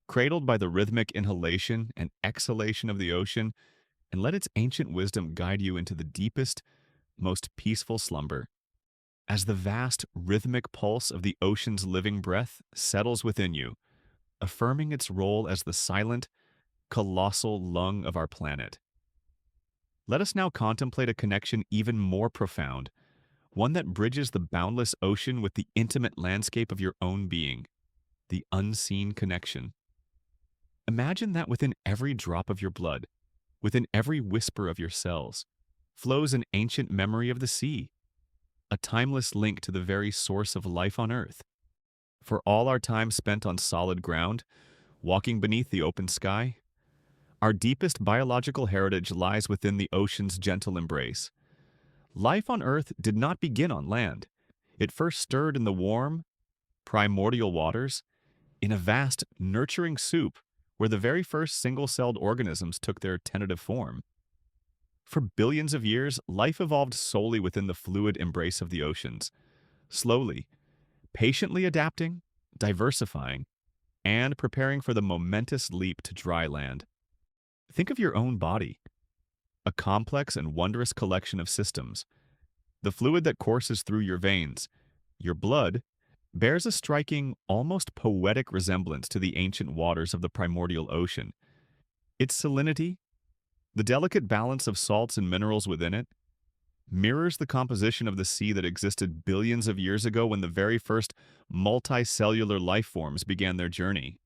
cradled by the rhythmic inhalation and exhalation of the ocean, and let its ancient wisdom guide you into the deepest, most peaceful slumber. As the vast, rhythmic pulse of the ocean's living breath settles within you, affirming its role as the silent, colossal lung of our planet. Let us now contemplate a connection even more profound, one that bridges the boundless ocean with the intimate landscape of your own being, the unseen connection. Imagine that within every drop of your blood, within every whisper of your cells, flows an ancient memory of the sea, a timeless link to the very source of life on Earth. For all our time spent on solid ground, walking beneath the open sky, our deepest biological heritage lies within the ocean's gentle embrace. Life on Earth did not begin on land. It first stirred in the warm, primordial waters, in a vast, nurturing soup where the very first single-celled organisms took their tentative form. For billions of years, life evolved solely within the fluid embrace of the oceans, slowly, patiently adapting, diversifying, and preparing for the momentous leap to dry land. Think of your own body, a complex and wondrous collection of systems, The fluid that courses through your veins, your blood, bears a striking, almost poetic resemblance to the ancient waters of the primordial ocean. Its salinity, the delicate balance of salts and minerals within it, mirrors the composition of the sea that existed billions of years ago when the very first multicellular life forms began their journey.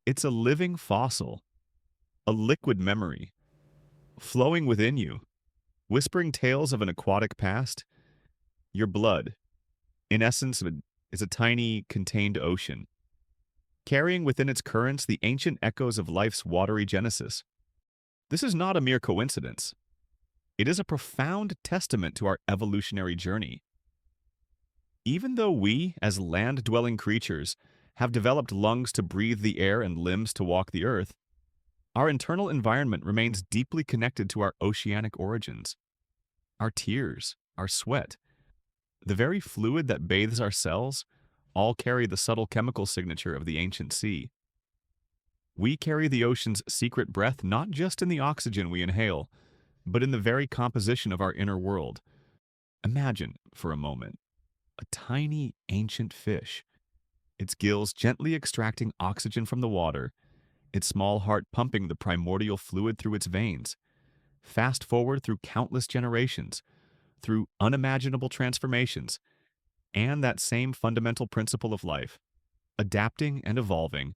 It's a living fossil, a liquid memory, flowing within you, whispering tales of an aquatic past. Your blood, in essence, is a tiny, contained ocean, carrying within its currents the ancient echoes of life's watery genesis. This is not a mere coincidence. It is a profound testament to our evolutionary journey. Even though we, as land-dwelling creatures, have developed lungs to breathe the air and limbs to walk the earth, our internal environment remains deeply connected to our oceanic origins. Our tears, our sweat, the very fluid that bathes our cells, all carry the subtle chemical signature of the ancient sea. We carry the ocean's secret breath not just in the oxygen we inhale, but in the very composition of our inner world. Imagine, for a moment, a tiny ancient fish, its gills gently extracting oxygen from the water, its small heart pumping the primordial fluid through its veins. Fast forward through countless generations, through unimaginable transformations, and that same fundamental principle of life, adapting and evolving,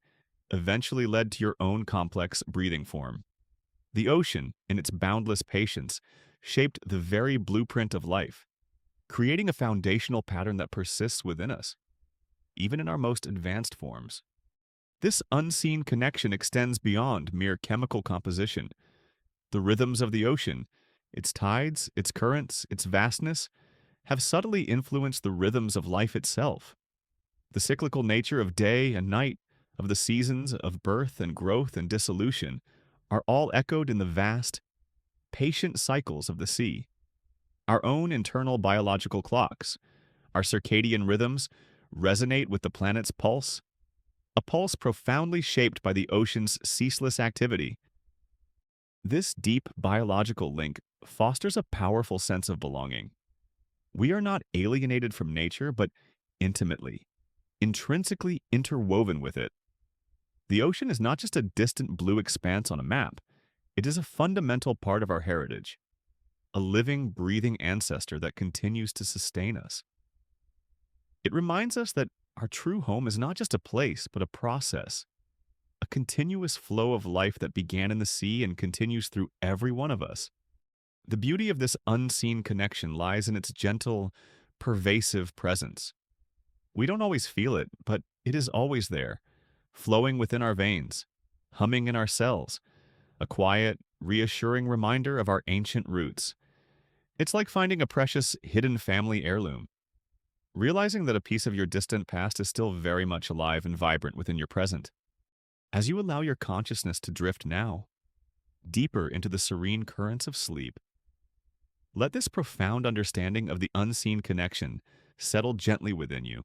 eventually led to your own complex breathing form. The ocean, in its boundless patience, shaped the very blueprint of life, creating a foundational pattern that persists within us, even in our most advanced forms. This unseen connection extends beyond mere chemical composition. The rhythms of the ocean, its tides, its currents, its vastness, have subtly influenced the rhythms of life itself. The cyclical nature of day and night, of the seasons of birth and growth and dissolution, are all echoed in the vast, patient cycles of the sea. Our own internal biological clocks, our circadian rhythms, resonate with the planet's pulse, a pulse profoundly shaped by the ocean's ceaseless activity. This deep biological link fosters a powerful sense of belonging. We are not alienated from nature, but intimately, intrinsically interwoven with it. The ocean is not just a distant blue expanse on a map. It is a fundamental part of our heritage, a living, breathing ancestor that continues to sustain us. It reminds us that our true home is not just a place, but a process, a continuous flow of life that began in the sea and continues through every one of us. The beauty of this unseen connection lies in its gentle, pervasive presence. We don't always feel it, but it is always there, flowing within our veins, humming in our cells, a quiet, reassuring reminder of our ancient roots. It's like finding a precious, hidden family heirloom, realizing that a piece of your distant past is still very much alive and vibrant within your present. As you allow your consciousness to drift now, deeper into the serene currents of sleep, let this profound understanding of the unseen connection settle gently within you.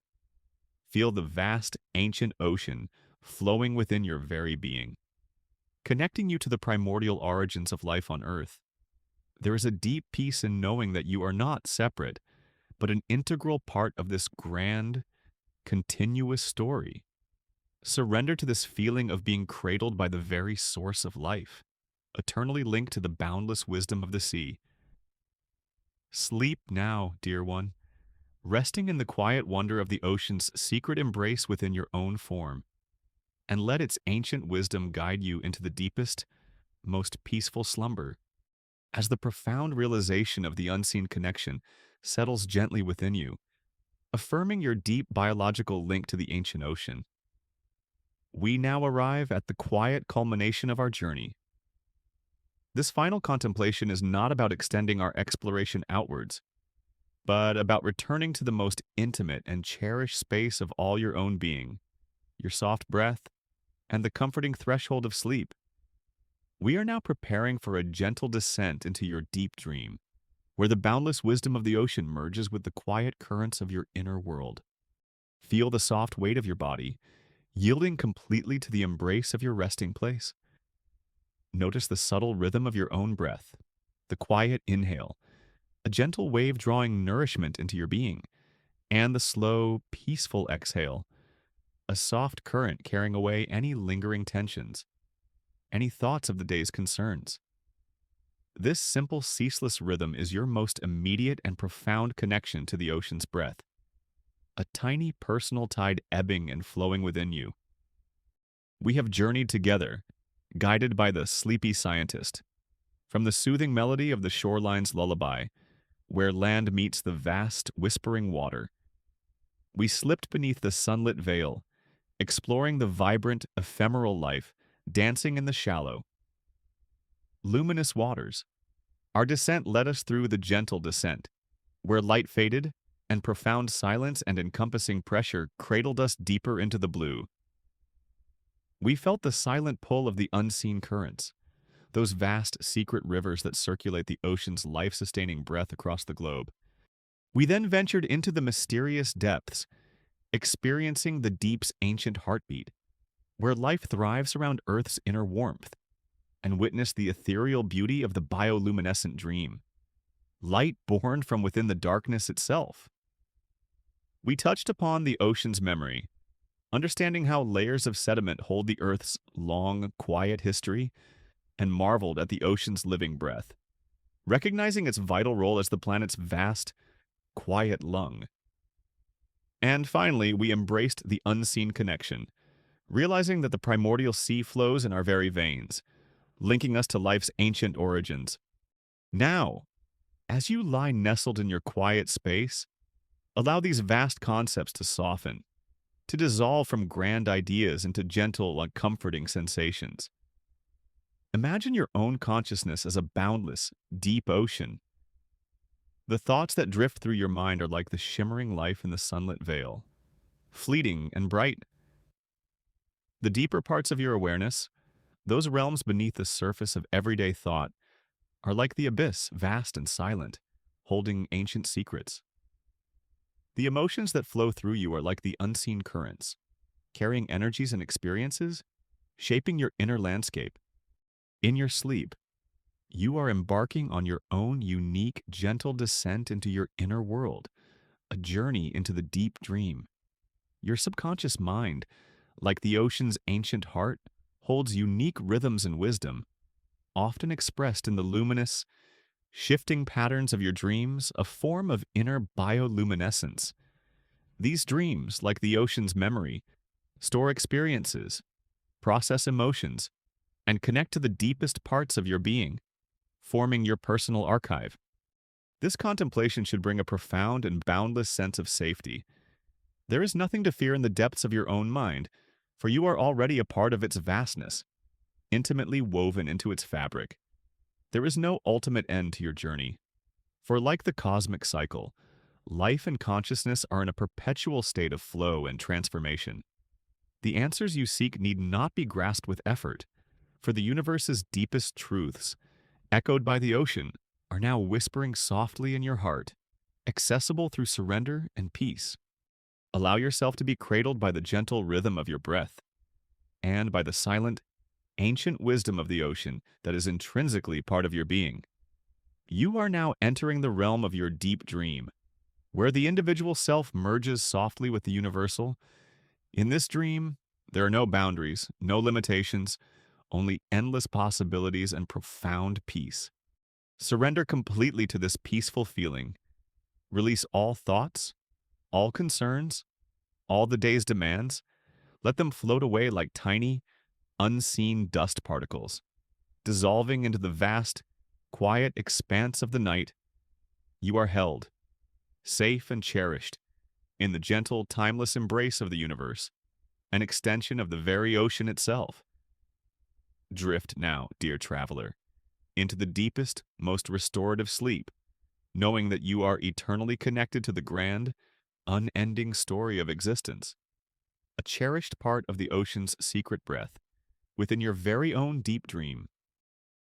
Feel the vast, ancient ocean flowing within your very being, connecting you to the primordial origins of life on Earth. There is a deep peace in knowing that you are not separate, but an integral part of this grand, continuous story. Surrender to this feeling of being cradled by the very source of life, eternally linked to the boundless wisdom of the sea. Sleep now, dear one, resting in the quiet wonder of the ocean's secret embrace within your own form, and let its ancient wisdom guide you into the deepest, most peaceful slumber. As the profound realization of the unseen connection settles gently within you, affirming your deep biological link to the ancient ocean, we now arrive at the quiet culmination of our journey. This final contemplation is not about extending our exploration outwards, but about returning to the most intimate and cherished space of all your own being, your soft breath, and the comforting threshold of sleep. We are now preparing for a gentle descent into your deep dream, where the boundless wisdom of the ocean merges with the quiet currents of your inner world. Feel the soft weight of your body, yielding completely to the embrace of your resting place. Notice the subtle rhythm of your own breath, the quiet inhale, a gentle wave drawing nourishment into your being, and the slow, peaceful exhale, a soft current carrying away any lingering tensions, any thoughts of the day's concerns. This simple, ceaseless rhythm is your most immediate and profound connection to the ocean's breath, a tiny personal tide ebbing and flowing within you. We have journeyed together, guided by the sleepy scientist, from the soothing melody of the shoreline's lullaby, where land meets the vast, whispering water. We slipped beneath the sunlit veil, exploring the vibrant, ephemeral life dancing in the shallow, luminous waters. Our descent led us through the gentle descent, where light faded and profound silence and encompassing pressure cradled us deeper into the blue. We felt the silent pull of the unseen currents, those vast, secret rivers that circulate the ocean's life-sustaining breath across the globe. We then ventured into the mysterious depths, experiencing the deep's ancient heartbeat, where life thrives around Earth's inner warmth, and witnessed the ethereal beauty of the bioluminescent dream, light born from within the darkness itself. We touched upon the ocean's memory, understanding how layers of sediment hold the Earth's long, quiet history, and marveled at the ocean's living breath, recognizing its vital role as the planet's vast, quiet lung. And finally, we embraced the unseen connection, realizing that the primordial sea flows in our very veins, linking us to life's ancient origins. Now, as you lie nestled in your quiet space, allow these vast concepts to soften, to dissolve from grand ideas into gentle and comforting sensations. Imagine your own consciousness as a boundless, deep ocean. The thoughts that drift through your mind are like the shimmering life in the sunlit veil, fleeting and bright. The deeper parts of your awareness, those realms beneath the surface of everyday thought, are like the abyss, vast and silent, holding ancient secrets. The emotions that flow through you are like the unseen currents, carrying energies and experiences, shaping your inner landscape. In your sleep, you are embarking on your own unique, gentle descent into your inner world, a journey into the deep dream. Your subconscious mind, like the ocean's ancient heart, holds unique rhythms and wisdom, often expressed in the luminous, shifting patterns of your dreams, a form of inner bioluminescence. These dreams, like the ocean's memory, store experiences, process emotions, and connect to the deepest parts of your being, forming your personal archive. This contemplation should bring a profound and boundless sense of safety. There is nothing to fear in the depths of your own mind, for you are already a part of its vastness, intimately woven into its fabric. There is no ultimate end to your journey, for like the cosmic cycle, life and consciousness are in a perpetual state of flow and transformation. The answers you seek need not be grasped with effort, for the universe's deepest truths, echoed by the ocean, are now whispering softly in your heart, accessible through surrender and peace. Allow yourself to be cradled by the gentle rhythm of your breath, and by the silent, ancient wisdom of the ocean that is intrinsically part of your being. You are now entering the realm of your deep dream, where the individual self merges softly with the universal. In this dream, there are no boundaries, no limitations, only endless possibilities and profound peace. Surrender completely to this peaceful feeling. Release all thoughts, all concerns, all the day's demands. Let them float away like tiny, unseen dust particles, dissolving into the vast, quiet expanse of the night. You are held, safe and cherished, in the gentle, timeless embrace of the universe, an extension of the very ocean itself. Drift now, dear traveler, into the deepest, most restorative sleep, knowing that you are eternally connected to the grand, unending story of existence, a cherished part of the ocean's secret breath, within your very own deep dream.